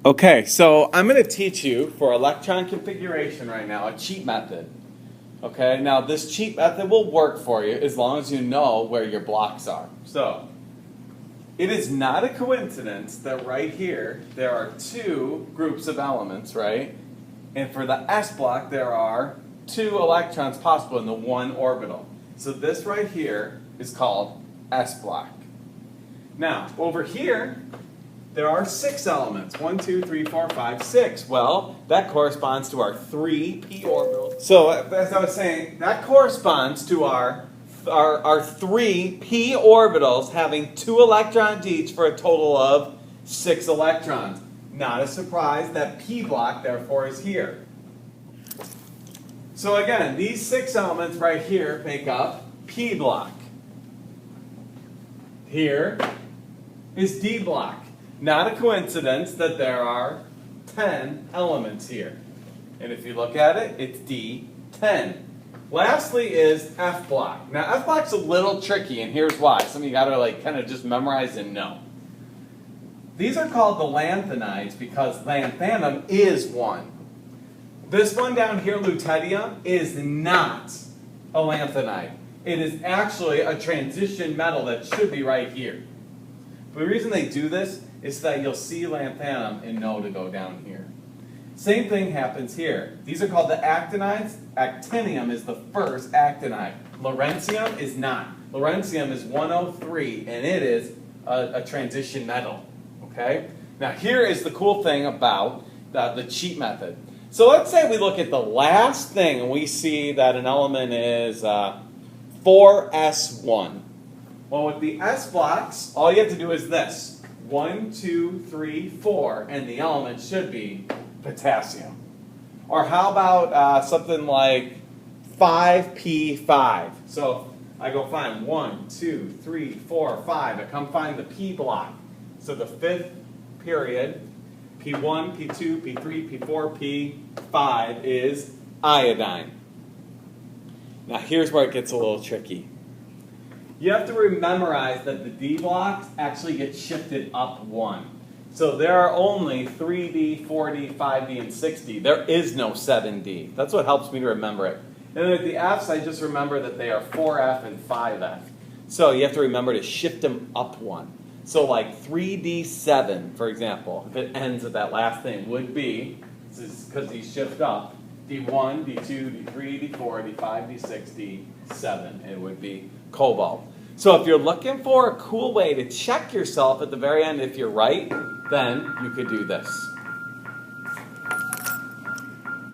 Okay, so I'm going to teach you for electron configuration right now a cheat method. Okay, now this cheat method will work for you as long as you know where your blocks are. So, it is not a coincidence that right here there are two groups of elements, right? And for the S block there are two electrons possible in the one orbital. So this right here is called S block. Now, over here, there are 6 elements. 1, 2, 3, 4, 5, 6. Well, that corresponds to our 3 p orbitals. So, as I was saying, that corresponds to our 3 p orbitals having 2 electrons each for a total of 6 electrons. Not a surprise that p block, therefore, is here. So again, these 6 elements right here make up p block. Here is d block. Not a coincidence that there are 10 elements here. And if you look at it, it's D10. Lastly is F block. Now F block's a little tricky, and here's why. Some of you gotta kind of just memorize and know. These are called the lanthanides because lanthanum is one. This one down here, lutetium, is not a lanthanide. It is actually a transition metal that should be right here. But the reason they do this is so that you'll see lanthanum and know to go down here. Same thing happens here. These are called the actinides. Actinium is the first actinide. Lawrencium is not. Lawrencium is 103, and it is a transition metal. Okay? Now here is the cool thing about the cheat method. So let's say we look at the last thing and we see that an element is 4s1. Well, with the S blocks, all you have to do is this. 1, 2, 3, 4, and the element should be potassium. Or how about something like 5p5? So I go find 1, 2, 3, 4, 5. I come find the p block. So the 5th period, p1, p2, p3, p4, p5 is iodine. Now here's where it gets a little tricky. You have to memorize that the D blocks actually get shifted up 1. So there are only 3D, 4D, 5D, and 6D. There is no 7D. That's what helps me to remember it. And then with the Fs, I just remember that they are 4F and 5F. So you have to remember to shift them up 1. So like 3D7, for example, if it ends at that last thing, would be, this is because these shift up, D1, D2, D3, D4, D5, D6, D7. It would be cobalt. So if you're looking for a cool way to check yourself at the very end, if you're right, then you could do this.